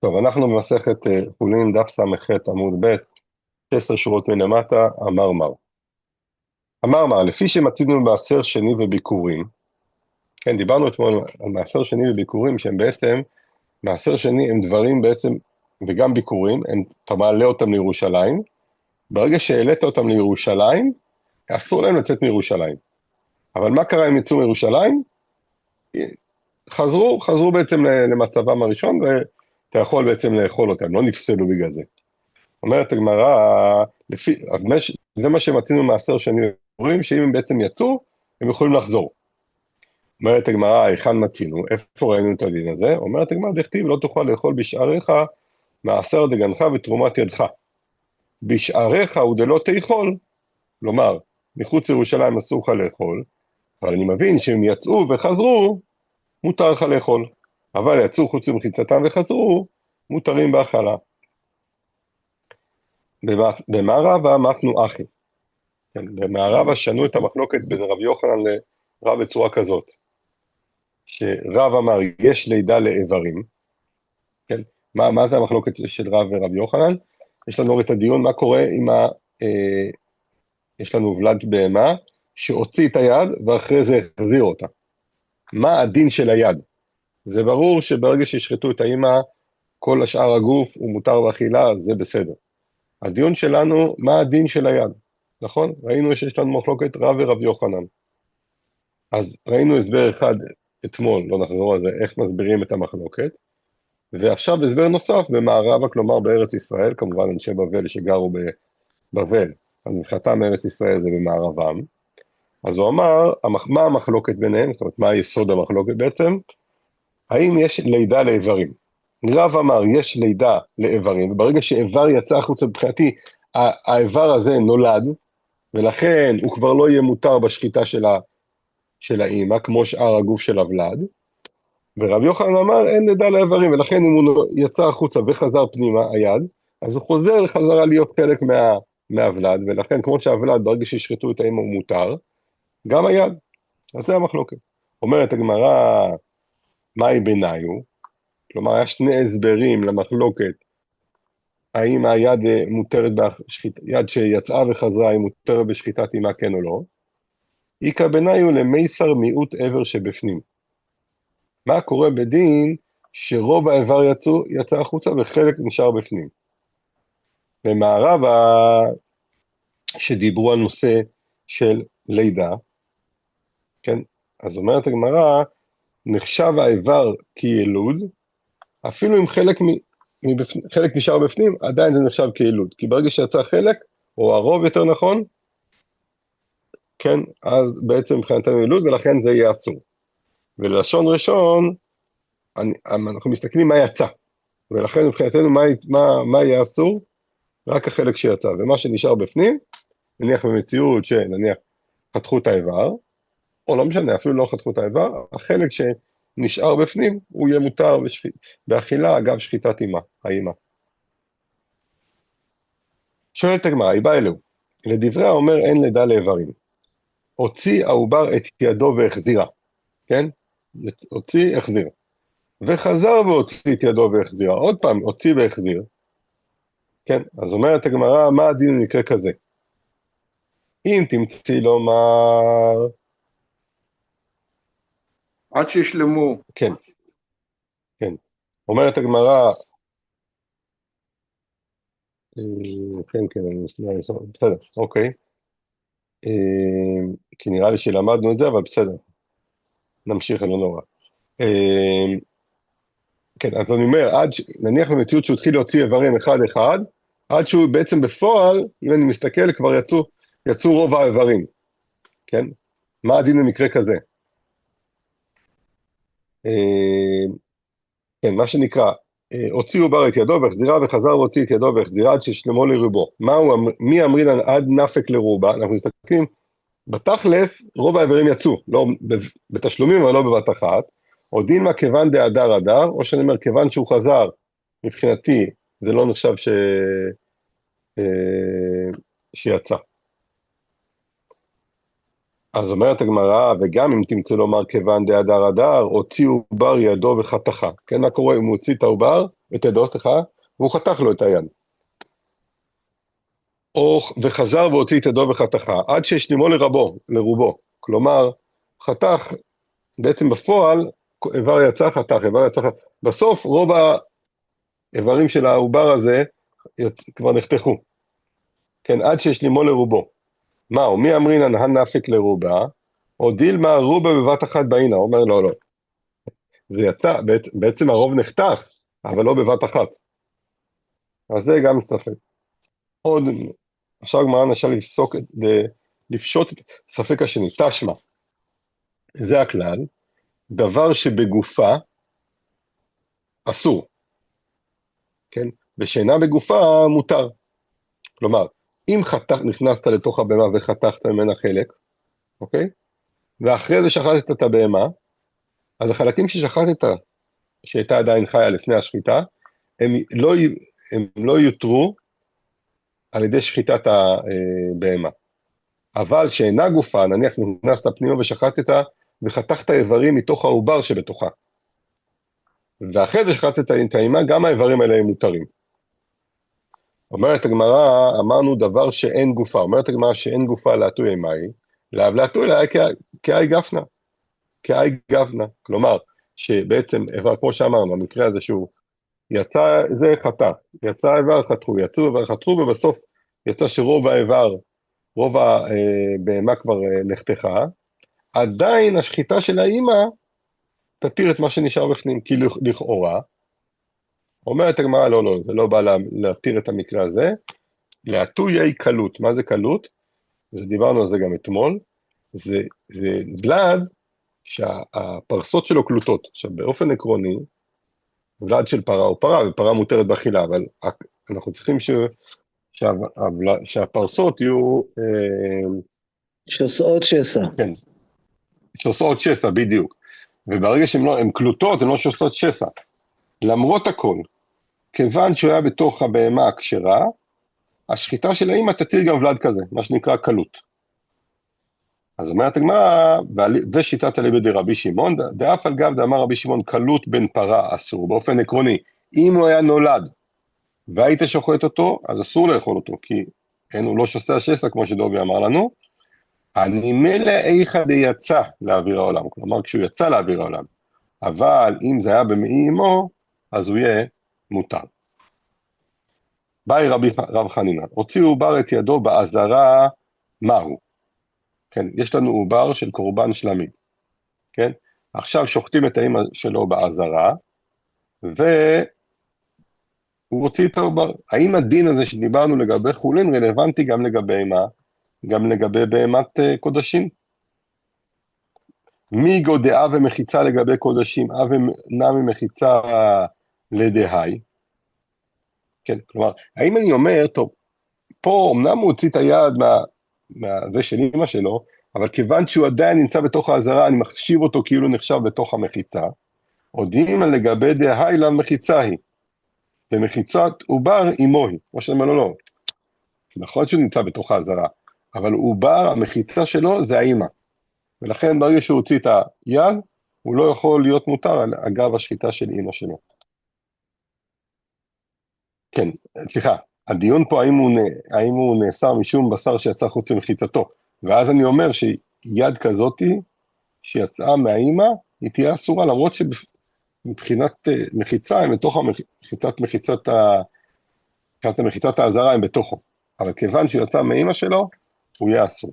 טוב, אנחנו במסכת חולין דף ס"ח עמוד ב', 10 שורות מלמטה, המרמר. המרמר, לפי שמצינו מעשר שני וביקורים, כן, דיברנו אתמול על מעשר שני וביקורים, שהם בעצם, מעשר שני הם דברים בעצם, וגם ביקורים, אתה מעלה אותם לירושלים, ברגע שהעלית אותם לירושלים, אסור להם לצאת מירושלים. אבל מה קרה אם יצאו מירושלים? חזרו בעצם למצבם הראשון, ואתה יכול בעצם לאכול אותם, לא נפסלו בגלל זה. אומרת הגמרא, זה מה שמצינו מעשר שני וביקורים, שאם הם בעצם יצאו, הם יכולים לחזור. אומרת הגמרא, היכן מצינו? איפה ראינו את הדין הזה? אומרת הגמרא, דכתיב, לא תוכל לאכול בשעריך מעשר דגנך ותרומת ידך. בשעריך ודלא תאכול, כלומר, מחוץ לירושלים אסור לך לאכול, אבל אני מבין שאם יצאו וחזרו, מותר לך לאכול. אבל יצאו חוץ למחיצתם וחזרו, מותרים בהאכלה. במערבה מתנו אחי. כן, במערבה שנו את המחלוקת בין רב יוחנן לרב בצורה כזאת, שרב אמר יש לידה לאיברים, כן? מה זה המחלוקת של רב ורב יוחנן? יש לנו את הדיון מה קורה עם יש לנו ולד בהמה שהוציא את היד ואחרי זה החזיר אותה. מה הדין של היד? זה ברור שברגע שישחטו את האמא, כל השאר הגוף הוא מותר באכילה, זה בסדר. הדיון שלנו, מה הדין של היד? נכון? ראינו שיש לנו מחלוקת רב ורב יוחנן. אז ראינו הסבר אחד אתמול, לא נחזור על זה, איך מסבירים את המחלוקת, ועכשיו הסבר נוסף במערבה, כלומר בארץ ישראל, כמובן אנשי בבל שגרו בבבל, אז מבחינתם ארץ ישראל זה במערבם, אז הוא אמר, מה המחלוקת ביניהם, זאת אומרת, מה היסוד המחלוקת בעצם? האם יש לידה לאיברים? רב אמר, יש לידה לאיברים, וברגע שאיבר יצא החוצה מבחינתי, האיבר הזה נולד, ולכן הוא כבר לא יהיה מותר בשחיטה של האמא, כמו שאר הגוף של הוולד, ורב יוחנן אמר, אין לידה לאיברים, ולכן אם הוא יצא החוצה וחזר פנימה, היד, אז הוא חוזר לחזרה להיות חלק מהוולד, ולכן כמו שהוולד, ברגע שישחטו את האמא הוא מותר, גם היד. אז זה המחלוקת. אומרת הגמרא, מהי ביניו? כלומר, יש שני הסברים למחלוקת, האם היד מותרת יד שיצאה וחזרה, היא מותרת בשחיטת אימה כן או לא? איכא ביניו למייסר מיעוט עבר שבפנים. מה קורה בדין שרוב האיבר יצא החוצה וחלק נשאר בפנים? במערבה שדיברו על נושא של לידה, כן? אז אומרת הגמרא, נחשב האיבר כילוד, אפילו אם חלק נשאר בפנים, עדיין זה נחשב כילוד, כי ברגע שיצא חלק, או הרוב יותר נכון, כן, אז בעצם מבחינתנו ילוד, ולכן זה יהיה אסור. ולשון ראשון, אנחנו מסתכלים מה יצא, ולכן מבחינתנו מה יהיה אסור? רק החלק שיצא, ומה שנשאר בפנים, נניח במציאות שנניח חתכו את האיבר, או לא משנה, אפילו לא חתכו את האיבר, החלק שנשאר בפנים, הוא יהיה מותר באכילה, אגב שחיטת האמא. שואלת הגמרא, היא באה אלוהו, לדבריה אומר אין לידה לאיברים, הוציא העובר את ידו והחזירה, כן? הוציא, החזיר. וחזר והוציא את ידו והחזירה, עוד פעם, הוציא והחזיר, כן? אז אומרת הגמרא, מה הדין במקרה כזה? אם תמצאי לומר, עד שישלמו. כן, כן. אומרת הגמרא, כן, כן, בסדר, אוקיי. כי נראה לי שלמדנו את זה, אבל בסדר. נמשיך, לא נורא. כן, אז אני אומר, נניח במציאות שהוא התחיל להוציא איברים אחד-אחד, עד שהוא בעצם בפועל, אם אני מסתכל, כבר יצאו רוב האיברים, כן? מה הדין במקרה כזה? כן, מה שנקרא, הוציא עובר את ידו והחזירה וחזר והוציא את ידו והחזירה עד ששלמו לרובו. מי אמרינן עד נפק לרובה? אנחנו מסתכלים, בתכלס רוב האיברים יצאו, לא בתשלומים אבל לא בבת אחת, או דילמה כיוון דהדר הדר, או שאני אומר כיוון שהוא חזר, מבחינתי זה לא נחשב שיצא. אז אומרת הגמרא, וגם אם תמצא לומר כיוון דהדר הדר, הוציא עובר ידו וחתכה. כן, מה קורה אם הוא הוציא את העובר, את ידו, סליחה, והוא חתך לו את היד. או וחזר והוציא את ידו וחתכה, עד שהשלימו לרובו. כלומר, חתך, בעצם בפועל, איבר יצא חתך, איבר יצא חתך. בסוף רוב האיברים של העובר הזה כבר נחתכו. כן, עד שהשלימו לרובו. מהו, מי אמרינן הנפק לרובה, או דילמה רובה בבת אחת בעינה, אומר לא, לא. זה יצא, בעצם הרוב נחתך, אבל לא בבת אחת. אז זה גם ספק. עוד, עכשיו גמרא נשאר לפשוט את הספק השני, תשמע. זה הכלל, דבר שבגופה אסור, כן? ושאינה בגופה מותר. כלומר, אם נכנסת לתוך הבהמה וחתכת ממנה חלק, אוקיי? ואחרי זה שחטת את הבהמה, אז החלקים ששחטת, שהייתה עדיין חיה לפני השחיטה, הם לא יותרו על ידי שחיטת הבהמה. אבל שאינה גופה, נניח נכנסת פנימה ושחטת וחתכת איברים מתוך העובר שבתוכה. ואחרי זה שחטת את האימה, גם האיברים האלה הם מותרים. אומרת הגמרא, אמרנו דבר שאין גופה. אומרת הגמרא שאין גופה להטוי אימאי, להטוי לה כאי גפנה. כאי גפנה. כלומר, שבעצם איבר, כמו שאמרנו, המקרה הזה שהוא יצא, זה חתך, יצא איבר חתכו, יצאו איבר חתכו, ובסוף יצא שרוב האיבר, רוב הבהמה כבר נחתכה, עדיין השחיטה של האימא תתיר את מה שנשאר בפנים, כי לכאורה, אומרת הגמרא, לא, לא, זה לא בא להתיר את המקרה הזה, להטויי קלות. מה זה קלות? זה דיברנו על זה גם אתמול, זה ולד שהפרסות שלו קלוטות. עכשיו, באופן עקרוני, ולד של פרה או פרה, ופרה מותרת באכילה, אבל אנחנו צריכים שהפרסות יהיו... שעושות שסע. כן, שעושות שסע, בדיוק. וברגע שהן קלוטות, הן לא שעושות שסע. למרות הכל, כיוון שהוא היה בתוך הבהמה הכשרה, השחיטה של האמא תתיר גם ולד כזה, מה שנקרא קלות. אז אומרת הגמרא, ושיטת אליבא דרבי שמעון, דאף על גב דאמר רבי שמעון, קלות בין פרה אסור, באופן עקרוני. אם הוא היה נולד והיית שוחט אותו, אז אסור לאכול אותו, כי הוא לא שוסע שסע, כמו שדובי אמר לנו, הנימלא איכא דיצא לאוויר העולם, כלומר כשהוא יצא לאוויר העולם, אבל אם זה היה במעי אמו, אז הוא יהיה מותר. באי רב חנינא, הוציא עובר את ידו באזהרה, מהו? כן, יש לנו עובר של קורבן שלמים, כן? עכשיו שוחטים את האמא שלו באזהרה, והוא הוציא את העובר. האם הדין הזה שדיברנו לגבי חולין רלוונטי גם לגבי מה? גם לגבי בהמת קודשים? מי גודעה ומחיצה לגבי קודשים, נמי מחיצה לדהי? כן, כלומר, האם אני אומר, טוב, פה אמנם הוא הוציא את היד מהזה של אמא שלו, אבל כיוון שהוא עדיין נמצא בתוך האזהרה, אני מחשיב אותו כאילו נחשב בתוך המחיצה, עודים לגבי דהי למחיצה היא, ומחיצת עובר עמו היא, כמו שאני אומר לו, לא, נכון שהוא נמצא בתוך האזהרה, אבל עובר, המחיצה שלו זה האמא, ולכן ברגע שהוא הוציא את היד, הוא לא יכול להיות מותר על אגב השחיטה של אמא שלו. כן, סליחה, הדיון פה האם הוא נאסר משום בשר שיצא חוץ למחיצתו, ואז אני אומר שיד כזאתי שיצאה מהאמא, היא תהיה אסורה, למרות שמבחינת מחיצה, הם בתוך מחיצת האזהרה, הם בתוכו, אבל כיוון שהוא יצא מהאמא שלו, הוא יהיה אסור.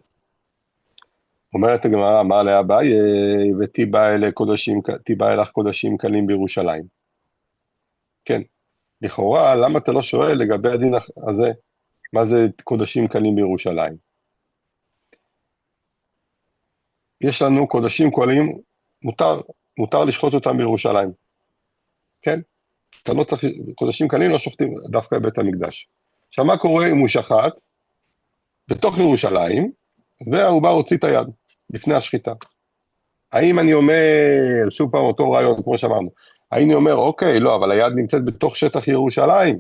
אומרת הגמרא, אמר לאביי, ותיבא אלך קודשים קלים בירושלים. כן, לכאורה, למה אתה לא שואל לגבי הדין הזה, מה זה קודשים קלים בירושלים? יש לנו קודשים קלים, מותר לשחוט אותם בירושלים. כן? אתה לא צריך, קודשים קלים לא שוחטים דווקא בבית המקדש. עכשיו, מה קורה אם הוא שחט בתוך ירושלים, והעובר הוציא את היד לפני השחיטה? האם אני אומר, שוב פעם אותו רעיון, כמו שאמרנו, האם אני אומר, אוקיי, לא, אבל היד נמצאת בתוך שטח ירושלים,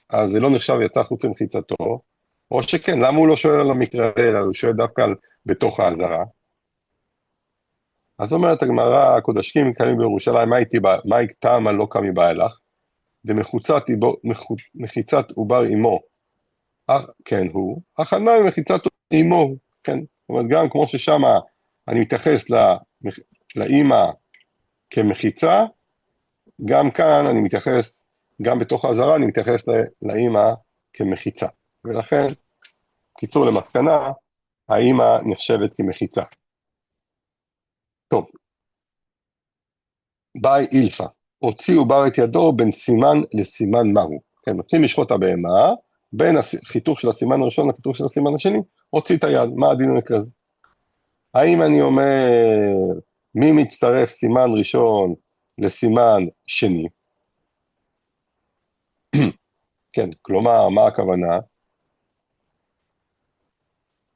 אז זה לא נחשב יצא חוץ למחיצתו, או שכן, למה הוא לא שואל על המקרה, אלא הוא שואל דווקא בתוך האזהרה? אז אומרת הגמרא, הקודשים קמים בירושלים, מה טעם על לא קמי בא אלך? מחיצת עובר אמו, כן הוא, הכנה ממחיצת אמו, כן, זאת אומרת גם כמו ששם אני מתייחס לאמא כמחיצה, גם כאן אני מתייחס, גם בתוך האזהרה אני מתייחס לאמא כמחיצה, ולכן, קיצור למסקנה, האמא נחשבת כמחיצה. טוב, באי אילפא, הוציא עובר את ידו בין סימן לסימן מהו, כן, מתחילים לשחוט הבהמה, בין החיתוך של הסימן הראשון לחיתוך של הסימן השני, הוציא את היד, מה הדין במקרה הזה? האם אני אומר, מי מצטרף סימן ראשון לסימן שני? כן, כלומר, מה הכוונה?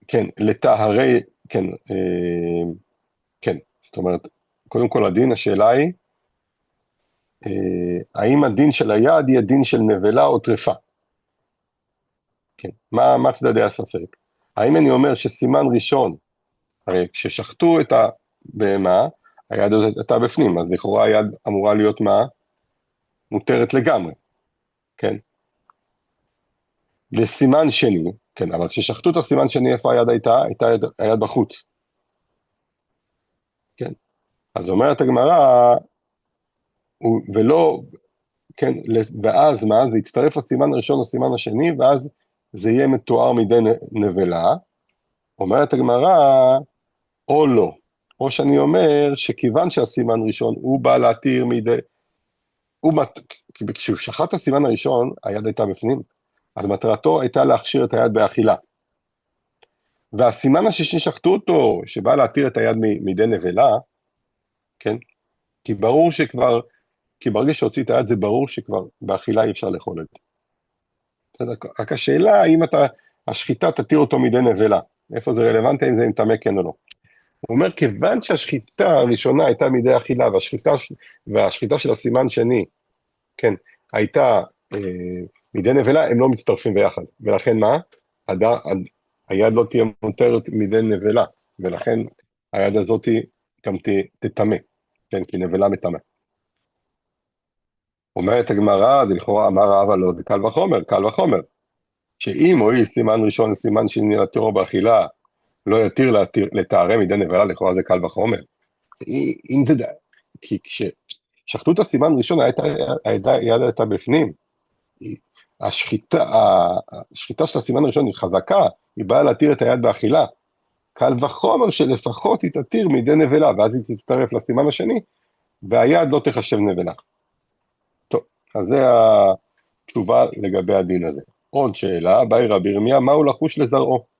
כן, לטהרי, כן, כן, זאת אומרת, קודם כל הדין, השאלה היא, האם הדין של היד יהיה דין של נבלה או טרפה? כן, מה צדדי הספק? האם אני אומר שסימן ראשון, הרי כששחטו את הבהמה, היד הזאת הייתה בפנים, אז לכאורה היד אמורה להיות מה? מותרת לגמרי, כן? לסימן שני, כן, אבל כששחטו את הסימן שני, איפה היד הייתה? הייתה היד בחוץ, כן? אז אומרת הגמרא, ולא, כן, ואז מה? זה יצטרף לסימן הראשון לסימן השני, ואז זה יהיה מתואר מידי נבלה. אומרת הגמרא, או לא. או שאני אומר שכיוון שהסימן ראשון הוא בא להתיר מידי, כשהוא שחט את הסימן הראשון, היד הייתה בפנים, אז מטרתו הייתה להכשיר את היד באכילה. והסימן השישי שחטו אותו, שבא להתיר את היד מידי נבלה, כן? כי ברור שכבר, כי ברגע שהוציא את היד זה ברור שכבר באכילה אי אפשר לאכול את זה. רק השאלה האם השחיטה תתיר אותו מידי נבלה, איפה זה רלוונטי, אם זה נטמא כן או לא. הוא אומר, כיוון שהשחיטה הראשונה הייתה מידי אכילה, והשחיטה של הסימן שני, כן, הייתה מידי נבלה, הם לא מצטרפים ביחד. ולכן מה? היד לא תהיה מותרת מידי נבלה, ולכן היד הזאת גם תטמא, כן, כי נבלה מטמא. אומרת הגמרא, זה לכאורה אמר רבא לא, זה קל וחומר, קל וחומר, שאם הועיל סימן ראשון לסימן שני להתירו באכילה, לא יתיר לטהרה מידי נבלה, לכאורה זה קל וחומר. אם זה, כי כששחטו את הסימן ראשון, היד הייתה בפנים, השחיטה של הסימן הראשון היא חזקה, היא באה להתיר את היד באכילה, קל וחומר שלפחות היא תתיר מידי נבלה, ואז היא תצטרף לסימן השני, והיד לא תחשב נבלה. טוב, אז זה התשובה לגבי הדין הזה. עוד שאלה, באי רבי ירמיה, מהו לחוש לזרעו?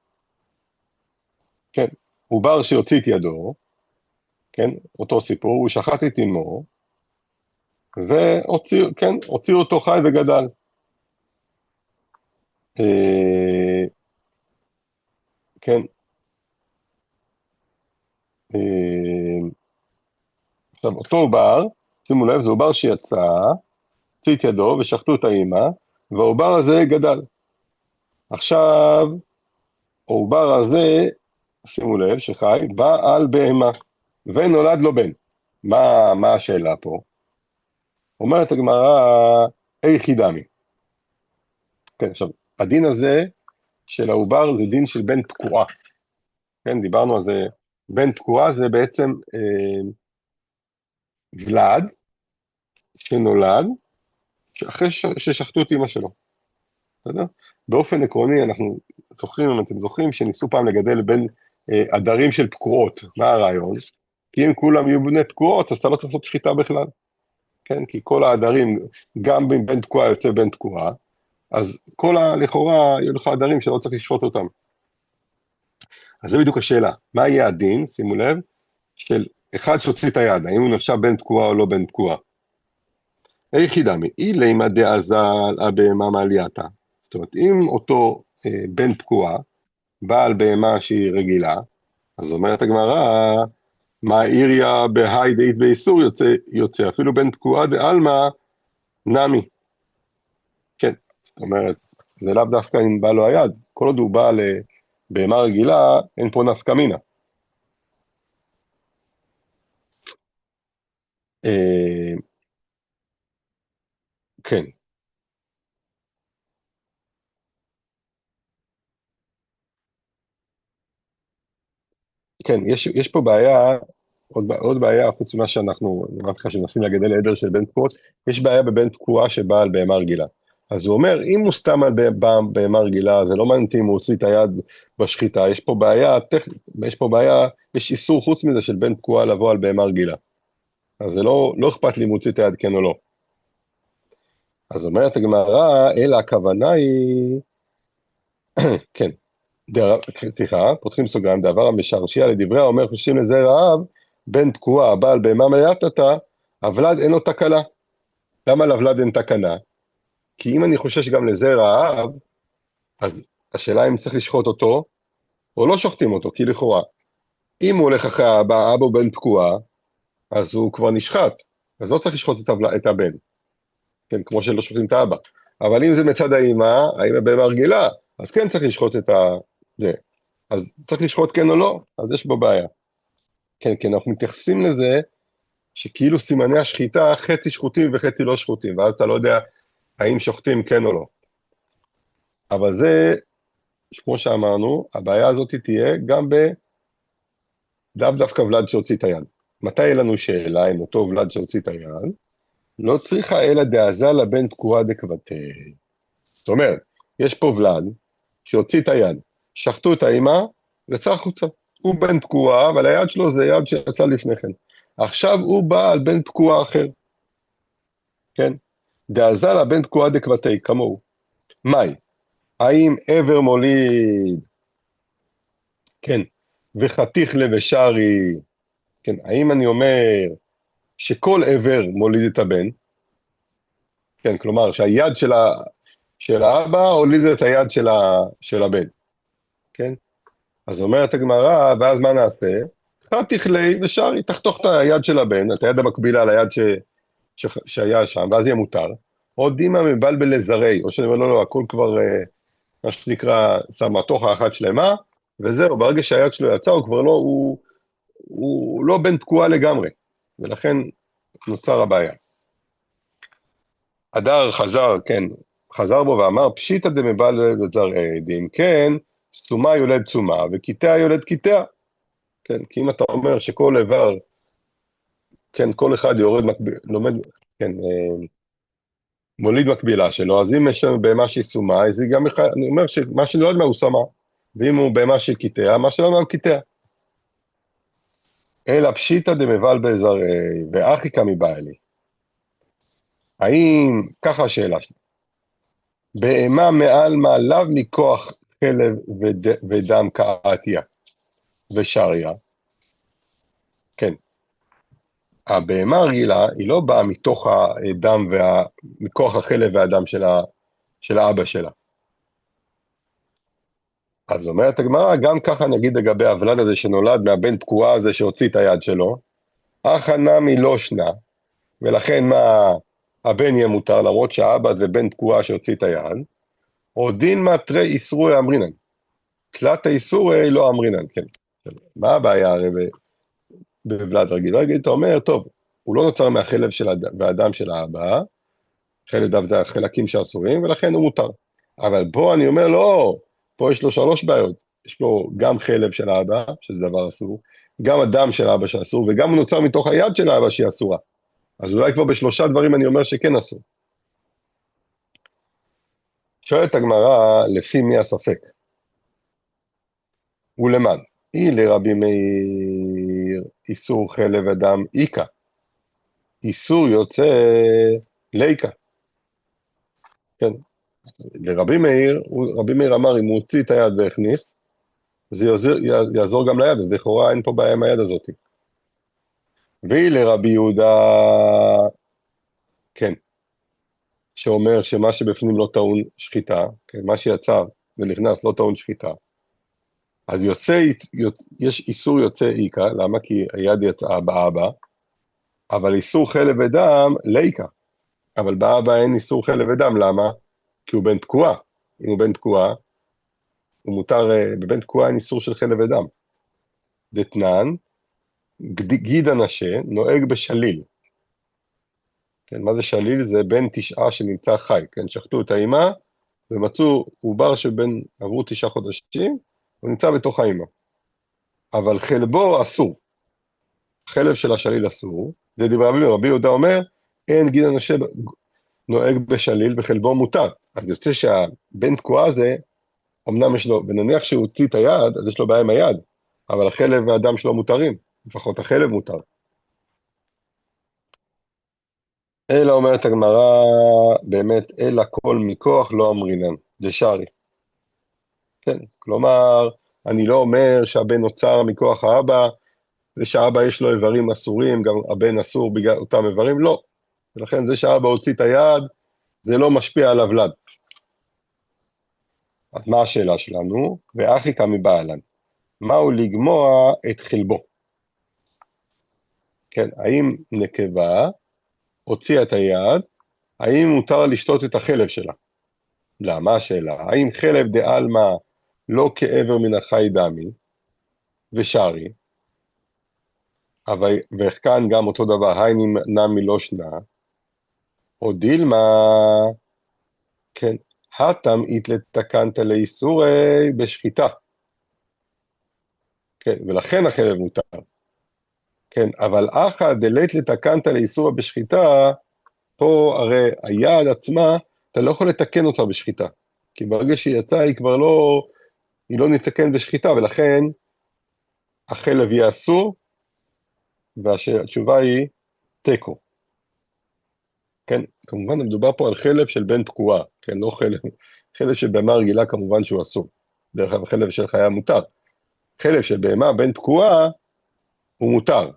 כן, עובר שיוציא את ידו, כן, אותו סיפור, הוא שחט את אמו, והוציא אותו חי וגדל. כן, עכשיו אותו עובר, שימו לב, זה עובר שיצא, הוציא את ידו ושחטו את האמא, והעובר הזה גדל. עכשיו, העובר הזה, שימו לב, שחי, בא על בהמה, ונולד לו בן. מה השאלה פה? אומרת הגמרא, איכי דמי. כן, עכשיו, הדין הזה של העובר זה דין של בן תקועה. כן, דיברנו על זה, בן תקועה זה בעצם ולד שנולד אחרי ששחטו את אמא שלו. בסדר? באופן עקרוני אנחנו זוכרים, אם אתם זוכרים, שניסו פעם לגדל בין עדרים של תקועות. מה הרעיון? כי אם כולם יהיו בני תקועות, אז אתה לא צריך לעשות שחיטה בכלל. כן? כי כל העדרים, גם בין תקועה יוצא בין תקועה, אז לכאורה יהיו לך עדרים שלא צריך לשחוט אותם. אז זה בדיוק השאלה, מה יהיה הדין, שימו לב, של אחד שהוציא את היד, האם הוא נחשב בין תקועה או לא בין תקועה? איכי דמי, אילימא דאזל הבהמה מעלייתא. זאת אומרת, אם אותו בן תקועה, בעל בהמה שהיא רגילה, אז אומרת הגמרא, מה איריה בהי דאית באיסור יוצא, אפילו בן תקועה דעלמא נמי. כן, זאת אומרת, זה לאו דווקא אם בא לו היד, כל עוד הוא בא לבהמה רגילה, אין פה נפקא מינה. כן, כן, יש פה בעיה, עוד בעיה, חוץ ממה שאנחנו, אמרתי לך שמנסים לגדל עדר של בן תקועות, יש בעיה בבן תקועה שבא על בהמה רגילה. אז הוא אומר, אם הוא סתם על בהמה רגילה, זה לא מעניין אותי אם הוא הוציא את היד בשחיטה, יש פה בעיה, יש פה בעיה, יש איסור חוץ מזה של בן תקועה לבוא על בהמה רגילה. אז זה לא אכפת לי אם הוא הוציא את היד כן או לא. אז אומרת הגמרא, אלא הכוונה היא, כן, סליחה, פותחים סוגריים, דעבר המשרשיע לדברי האומר חוששים לזה רעב, בן תקועה, בעל בהמה מלאת אותה, הוולד אין לו תקלה. למה לוולד אין תקנה? כי אם אני חושש גם לזה רעב, אז השאלה אם צריך לשחוט אותו, או לא שוחטים אותו, כי לכאורה, אם הוא הולך אחרי האבא, האבא הוא בן תקועה, אז הוא כבר נשחט, אז לא צריך לשחוט את הבן, כן, כמו שלא שוחטים את האבא. אבל אם זה מצד האמא, האמא בהמה רגילה, אז כן צריך לשחוט את זה. אז צריך לשחוט כן או לא, אז יש בו בעיה. כן, כי אנחנו מתייחסים לזה שכאילו סימני השחיטה חצי שחוטים וחצי לא שחוטים, ואז אתה לא יודע האם שוחטים כן או לא. אבל זה, כמו שאמרנו, הבעיה הזאת תהיה גם לאו דווקא ולד שהוציא את היד. מתי יהיה לנו שאלה עם אותו ולד שהוציא את היד? לא צריכה אלא דאזה לבן תקועה דקבתי. זאת אומרת, יש פה ולד שהוציא את היד, שחטו את האמא, יצא החוצה. הוא בן תקועה, אבל היד שלו זה יד שיצא לפני כן. עכשיו הוא בא על בן תקועה אחר, כן? דאזה לבן תקועה דקבתי, כמוהו. מאי? האם עבר מוליד, כן, וחתיך לבשרי, כן, האם אני אומר שכל עבר מוליד את הבן, כן, כלומר שהיד של האבא הוליד את היד של הבן, כן? אז אומרת הגמרא, ואז מה נעשה? חתיך לי ושרי, תחתוך את היד של הבן, את היד המקבילה ליד שהיה שם, ואז יהיה מותר. או דימה מבלבל לזרי, או שאני אומר, לא, הכל כבר, מה שנקרא, סמטוחה אחת שלמה, וזהו, ברגע שהיד שלו יצא, הוא כבר לא, הוא לא בן תקועה לגמרי, ולכן נוצר הבעיה. הדר חזר, כן, חזר בו ואמר, פשיטא דמבלבל לזרעי, דאם כן, סומה יולד סומה, וקיטע יולד קיטע. כן, כי אם אתה אומר שכל איבר, כן, כל אחד יורד, לומד, כן, מוליד מקבילה שלו, אז אם יש לנו בהמה שהיא סומה, אז היא גם, אני אומר שמה שאני לא יודע מה הוא סומה, ואם הוא בהמה שהיא קיטע, מה שלא יודע מה הוא קיטע. אלא פשיטא דמבלבל זרעי, ואחי קמי בא אלי. האם, ככה השאלה שלי, בהמה מעל מעליו מכוח חלב ודם קעתיה ושריה, כן, הבהמה הרגילה היא לא באה מתוך הדם מכוח החלב והדם של האבא שלה. אז אומרת הגמרא, גם ככה נגיד לגבי הוולד הזה שנולד מהבן תקועה הזה שהוציא את היד שלו, אחא נמי לא שנה, ולכן מה, הבן יהיה מותר, למרות שהאבא זה בן תקועה שהוציא את היד, או דין מה תרי איסורי אמרינן. תלת האיסורי לא אמרינן, כן. מה הבעיה הרי בוולד רגיל? רגיל אתה אומר, טוב, הוא לא נוצר מהחלב והדם של האבא, חלב דם זה החלקים שאסורים, ולכן הוא מותר. אבל פה אני אומר, לא, פה יש לו 3 בעיות. יש לו גם חלב של האבא, שזה דבר אסור, גם הדם של האבא שאסור, וגם הוא נוצר מתוך היד של האבא שהיא אסורה. אז אולי כבר ב3 דברים אני אומר שכן אסור. שואלת הגמרא, לפי מי הספק? ולמד, היא לרבי מאיר, איסור חלב ודם איקה, איסור יוצא ליקה. כן, לרבי מאיר, רבי מאיר אמר, אם הוא הוציא את היד והכניס, זה יעזור גם ליד, אז לכאורה אין פה בעיה עם היד הזאת. והיא לרבי יהודה, כן, שאומר שמה שבפנים לא טעון שחיטה, כן, מה שיצא ונכנס לא טעון שחיטה, אז יש איסור יוצא איקה, למה? כי היד יצאה באבא, אבל איסור חלב ודם לאיקה, אבל באבא אין איסור חלב ודם, למה? כי הוא בן תקועה, אם הוא בן תקועה, הוא מותר, בבן תקועה אין איסור של חלב ודם. דתנן, גיד הנשה נוהג בשליל. כן, מה זה שליל? זה בן 9 שנמצא חי, כן, שחטו את האמא, ומצאו עובר שבין, עברו 9 חודשים, הוא נמצא בתוך האמא. אבל חלבו אסור. חלב של השליל אסור, זה דברי רבי יהודה אומר, אין גיד הנשה נוהג בשליל וחלבו מותר. אז יוצא שהבן תקועה הזה, אמנם יש לו, ונניח שהוא הוציא את היד, אז יש לו בעיה עם היד, אבל החלב והדם שלו מותרים, לפחות החלב מותר. אלא אומרת הגמרא, באמת, אלא כל מכוח לא אמרינן, דשארי. כן, כלומר, אני לא אומר שהבן נוצר מכוח האבא, ושהאבא יש לו איברים אסורים, גם הבן אסור בגלל אותם איברים, לא. ולכן זה שהאבא הוציא את היד, זה לא משפיע על הוולד. אז מה השאלה שלנו? ואחי קמי בעלן. מהו לגמוע את חלבו? כן, האם נקבה הוציאה את היד, האם מותר לשתות את החלב שלה? למה השאלה? האם חלב דעלמא לא כאבר מן החי דמי ושרי, וכאן גם אותו דבר, היי נמי לא שנה, או דילמה, כן, התם התלתקנת לאיסורי בשחיטה. כן, ולכן החלב מותר. כן, אבל אחא דלית לתקנת לאיסורי בשחיטה, פה הרי היד עצמה, אתה לא יכול לתקן אותה בשחיטה. כי ברגע שהיא יצאה, היא לא נתקן בשחיטה, ולכן החלב יהיה אסור, והתשובה היא תיקו. כן, כמובן מדובר פה על חלב של בן תקועה, כן, לא חלב של בהמה רגילה כמובן שהוא אסור. דרך אגב, חלב של חיה מותר. חלב של בהמה בן תקועה הוא מותר.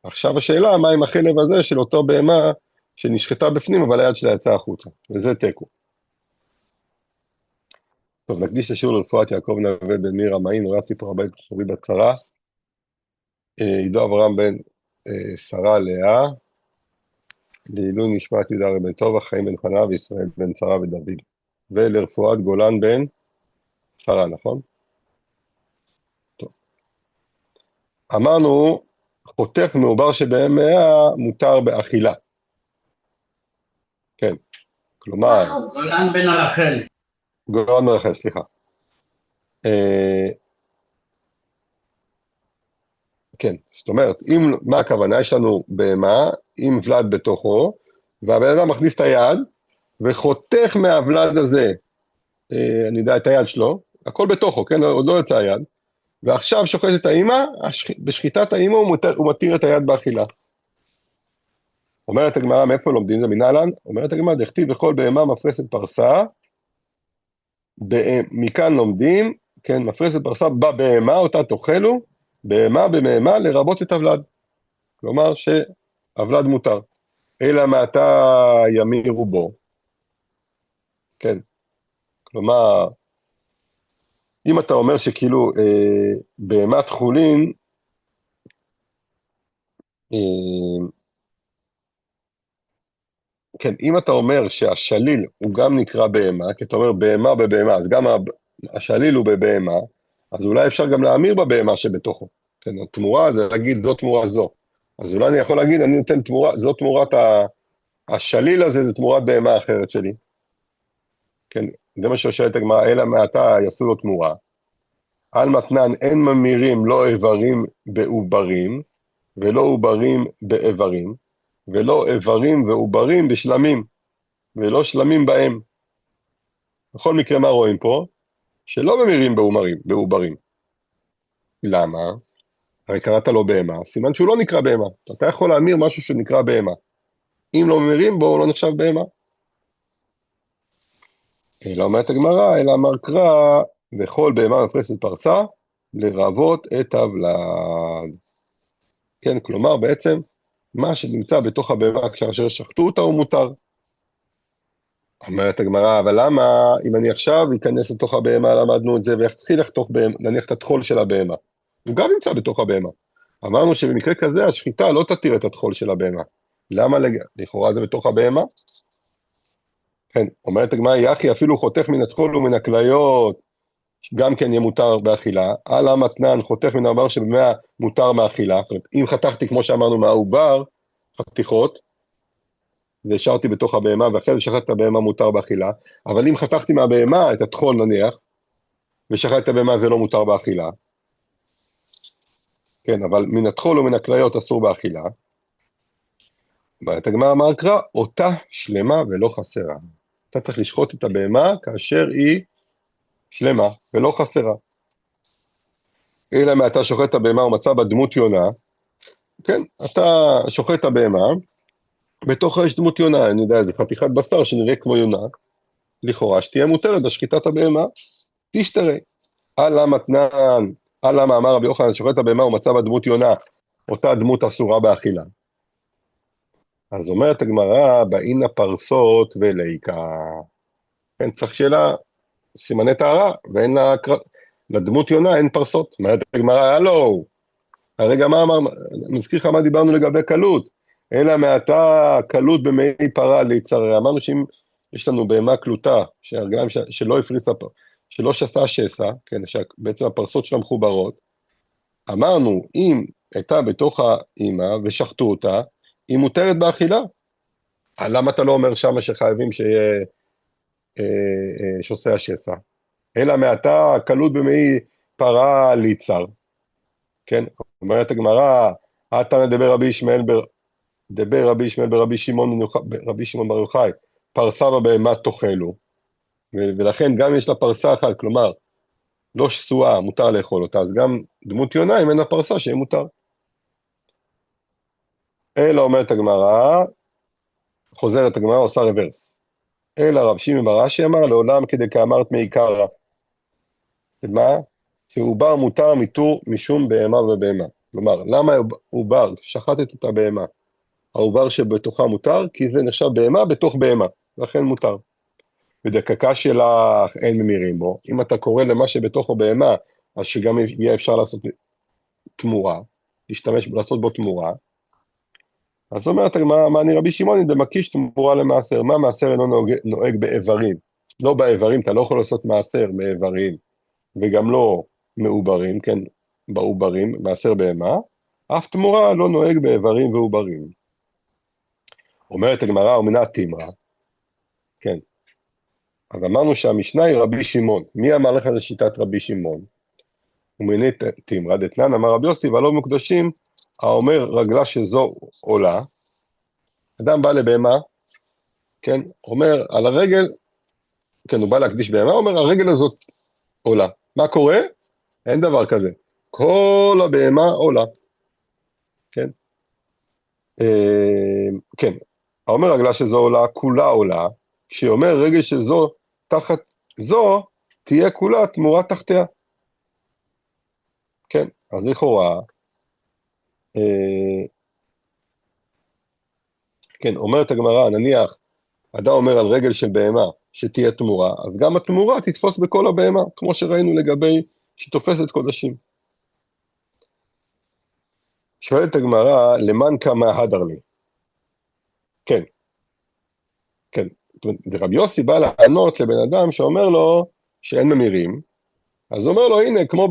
עכשיו השאלה, מה עם החלב הזה של אותו בהמה שנשחטה בפנים, אבל היד שלה יצאה החוצה, וזה תיקו. טוב, נקדיש לשיעור לרפואת יעקב נווה בן מירה מעין, נורא ציפור הבית קשורי בצרה, עידו אברהם בן שרה לאה, לעילוי נשמת יהודה רבן טובה, חיים בן חנה וישראל בן שרה ודוד, ולרפואת גולן בן שרה, נכון? טוב. אמרנו, חותך מעובר שבהמה מותר באכילה. כן, כלומר... גולן בן רחל. גולן בן רחל, סליחה. כן, זאת אומרת, מה הכוונה? יש לנו בהמה עם ולד בתוכו, והבן אדם מכניס את היד, וחותך מהוולד הזה, אני יודע, את היד שלו, הכל בתוכו, כן, עוד לא יצא היד, ועכשיו שוחט את האמא, בשחיטת האמא הוא מתיר את היד באכילה. אומרת הגמרא, מאיפה לומדים זה מנהלן? אומרת הגמרא, דכתיב בכל בהמה מפרסת פרסה, מכאן לומדים, כן, מפרסת פרסה בבהמה, אותה תאכלו, בהמה במהמה לרבות את הוולד. כלומר שהוולד מותר. אלא מעתה ימירו בו. כן. כלומר, אם אתה אומר שכאילו בהמת חולין, כן, אם אתה אומר שהשליל הוא גם נקרא בהמה, כי אתה אומר בהמה בבהמה, אז גם השליל הוא בבהמה, אז אולי אפשר גם להמיר בבהמה שבתוכו. כן, התמורה זה להגיד זו תמורה זו. אז אולי אני יכול להגיד, אני נותן תמורה, זו תמורת השליל הזה, זה תמורת בהמה אחרת שלי. כן, זה מה ששואלת הגמרא, אלא מעתה יעשו לו תמורה. על מתנן אין ממירים לא איברים בעוברים, ולא עוברים באיברים, ולא איברים ועוברים בשלמים, ולא שלמים בהם. בכל מקרה מה רואים פה? שלא ממירים בעוברים. למה? הרי קראת לו בהמה, סימן שהוא לא נקרא בהמה. אתה יכול להמיר משהו שנקרא בהמה. אם לא ממירים בו, הוא לא נחשב בהמה. אלא אומרת הגמרא, אלא אמר קרא, וכל בהמה מפרסת פרסה, לרבות את הוולד. כן, כלומר בעצם, מה שנמצא בתוך הבהמה כאשר שחטו אותה הוא מותר. אומרת הגמרא, אבל למה אם אני עכשיו אכנס לתוך הבהמה, למדנו את זה, ויתחיל לחתוך נניח את התחול של הבהמה. הוא גם נמצא בתוך הבהמה. אמרנו שבמקרה כזה השחיטה לא תתיר את התחול של הבהמה. למה לכאורה זה בתוך הבהמה? כן, אומרת הגמרא, יחי אפילו חותך מן התחול ומן הכליות, גם כן יהיה מותר באכילה, על המתנן חותך מן העובר שבמאה מותר מאכילה, זאת אומרת, אם חתכתי כמו שאמרנו מהעובר, חתיכות, והשארתי בתוך הבהמה, ואחרי זה שחטתי את הבהמה מותר באכילה, אבל אם חתכתי מהבהמה את הטחול נניח, ושחטתי את הבהמה זה לא מותר באכילה, כן, אבל מן הטחול ומן הכליות אסור באכילה, אומרת הגמרא אמר קרא, אותה שלמה ולא חסרה. אתה צריך לשחוט את הבהמה כאשר היא שלמה ולא חסרה. אלא אם אתה שוחט את הבהמה ומצא בה דמות יונה, כן, אתה שוחט את הבהמה, בתוכה יש דמות יונה, אני יודע, זה חתיכת בשר שנראה כמו יונה, לכאורה שתהיה מותרת בשחיטת הבהמה, תשתרה. על המתנן, על המאמר רבי יוחנן, שוחט את הבהמה ומצא בה דמות יונה, אותה דמות אסורה באכילה. אז אומרת הגמרא, באין הפרסות וליקה. כן, צריך שאלה, סימני טהרה, ואין לה, לדמות יונה אין פרסות. אומרת הגמרא, הלו, הרגע מה אמר, מזכיר לך מה דיברנו לגבי קלות, אלא מעתה קלות במי פרה להיצרר. אמרנו שאם יש לנו בהמה קלוטה, שהרגליים שלא הפריסה, שלא שסה שסה, כן, שבעצם הפרסות שלה מחוברות, אמרנו, אם הייתה בתוך האימא ושחטו אותה, היא מותרת באכילה. למה אתה לא אומר שמה שחייבים שיהיה שוסע שסע? אלא מעתה קלות במי פרה ליצר. כן, אומרת הגמרא, עתנא דבר רבי ישמעאל ברבי שמעון בר יוחאי, פרסה בבהמה תאכלו, ולכן גם יש לה פרסה אחת, כלומר, לא שסועה, מותר לאכול אותה, אז גם דמות יונה, אם אין לה פרסה, שיהיה מותר. אלא אומרת הגמרא, חוזרת הגמרא, עושה רוורס. אלא רב שמעון בר אשי אמר, לעולם כדי כאמרת מעיקרא. מה? שעובר מותר מתור משום בהמה ובהמה. כלומר, למה עובר? שחטת את הבהמה. העובר שבתוכה מותר, כי זה נחשב בהמה בתוך בהמה, לכן מותר. בדקקה שלך אין ממירים בו. אם אתה קורא למה שבתוכו בהמה, אז שגם יהיה אפשר לעשות תמורה, להשתמש, לעשות בו תמורה. אז אומרת, מה אני רבי שמעון, דמקיש תמורה למעשר. מה מעשר אינו נוהג באיברים? לא באיברים, אתה לא יכול לעשות מעשר מאיברים, וגם לא מעוברים, כן, בעוברים, מעשר בהמה, אף תמורה לא נוהג באיברים ועוברים. אומרת הגמרא, ומנה תימרה, כן. אז אמרנו שהמשנה היא רבי שמעון. מי אמר לך זה שיטת רבי שמעון? ומנה תימרה, דתנן אמר רבי יוסי, והלא מוקדשים, האומר רגלה שזו עולה, אדם בא לבהמה, כן, אומר על הרגל, כן, הוא בא להקדיש בהמה, אומר הרגל הזאת עולה. מה קורה? אין דבר כזה. כל הבהמה עולה. כן. כן. האומר רגלה שזו עולה, כולה עולה, כשאומר רגל שזו תחת זו, תהיה כולה תמורה תחתיה. כן, אז לכאורה, כן, אומרת הגמרא, נניח, אדם אומר על רגל של בהמה שתהיה תמורה, אז גם התמורה תתפוס בכל הבהמה, כמו שראינו לגבי שתופסת קודשים. שואלת הגמרא, למען כמה הדר לי? כן, כן, זאת אומרת, זה רבי יוסי בא לענות לבן אדם שאומר לו שאין ממירים, אז הוא אומר לו, הנה, כמו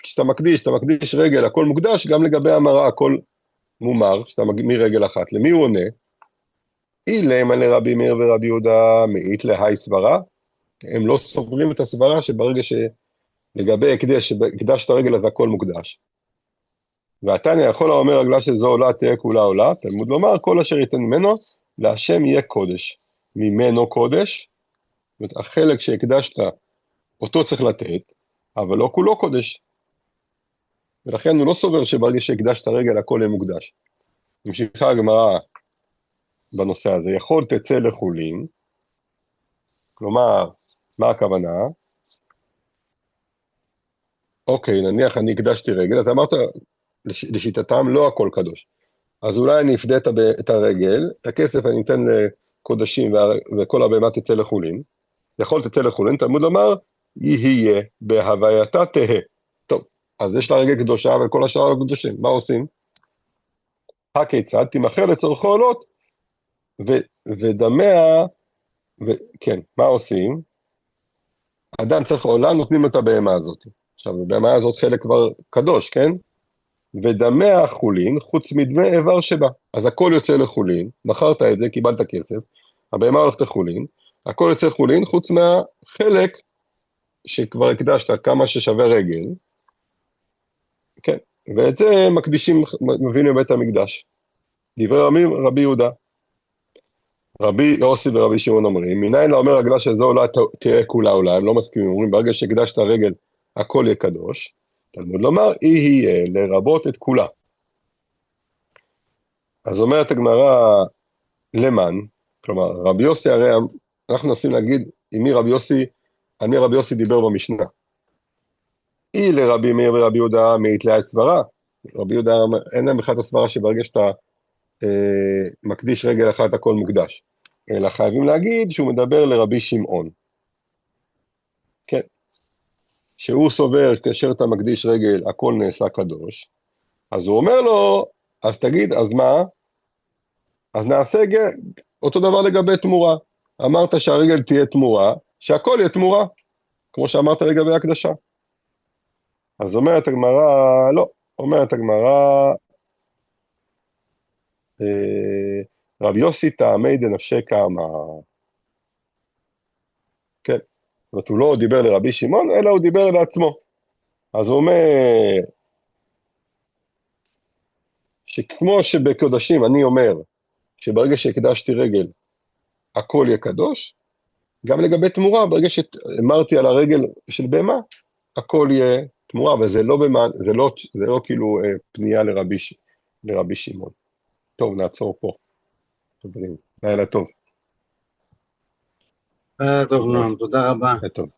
כשאתה מקדיש רגל, הכל מוקדש, גם לגבי המרה, הכל מומר, שאתה מגמיר רגל אחת. למי הוא עונה? אילמה לרבי מאיר ורבי יהודה מאית להי סברה, הם לא סוברים את הסברה שברגע שלגבי הקדש את הרגל אז הכל מוקדש. והתניא יכול האומר רגלה שזו עולה תהיה כולה עולה, תלמוד לומר כל אשר ייתן ממנו, להשם יהיה קודש. ממנו קודש, זאת אומרת החלק שהקדשת אותו צריך לתת, אבל לא כולו קודש. ולכן הוא לא סובר שברגע שהקדשת הרגל הכל יהיה מוקדש. ממשיכה הגמרא בנושא הזה, יכול תצא לחולין, כלומר, מה הכוונה? אוקיי, נניח אני הקדשתי רגל, אז אמרת לשיטתם לא הכל קדוש. אז אולי אני אפדה את הרגל, את הכסף אני אתן לקודשים וכל הבהמה תצא לחולין, יכול תצא לחולין, תלמוד לומר, יהיה בהווייתה תהה. טוב, אז יש לה רגל קדושה וכל השאר הקדושים, מה עושים? הכיצד תימכר לצורכו עולות, ודמיה, כן, מה עושים? אדם צריך עולה, נותנים לו את הבהמה הזאת. עכשיו, הבהמה הזאת חלק כבר קדוש, כן? ודמי החולין, חוץ מדמי איבר שבה. אז הכל יוצא לחולין, מכרת את זה, קיבלת כסף, הבהמה הולכת לחולין, הכל יוצא לחולין, חוץ מהחלק שכבר הקדשת, כמה ששווה רגל, כן? ואת זה מקדישים, מביאים לבית המקדש. דברי רבי יהודה. רבי יוסי ורבי שמעון אומרים, מניין לאומר רגלה שזו אולי תהיה כולה אולי, הם לא מסכימים, אומרים, ברגע שהקדשת רגל, הכל יהיה קדוש. תלמוד לומר, יהיה לרבות את כולה. אז אומרת הגמרא, למן, כלומר, רבי יוסי הרי, אנחנו נסים להגיד, על מי רבי יוסי דיבר במשנה. אי לרבי מאיר ורבי יהודה מאיתליה סברה. רבי יהודה, אין להם בכלל את הסברה שברגע שאתה מקדיש רגל אחת, הכל מוקדש. אלא חייבים להגיד שהוא מדבר לרבי שמעון. כן. שהוא סובר, כאשר אתה מקדיש רגל, הכל נעשה קדוש. אז הוא אומר לו, אז תגיד, אז מה? אז נעשה אותו דבר לגבי תמורה. אמרת שהרגל תהיה תמורה, שהכל יהיה תמורה, כמו שאמרת לגבי הקדשה. אז אומרת הגמרא, לא, אומרת הגמרא, רבי יוסי טעמי דנפשי כמה. כן, זאת אומרת, הוא לא דיבר לרבי שמעון, אלא הוא דיבר לעצמו. אז הוא אומר, שכמו שבקודשים אני אומר, שברגע שהקדשתי רגל, הכל יהיה קדוש, גם לגבי תמורה, ברגע שאמרתי על הרגל של בהמה, הכל יהיה תמורה, אבל זה לא כאילו פנייה לרבי שמעון. טוב, נעצור פה. לילה טוב. טוב, נועם, תודה רבה. טוב.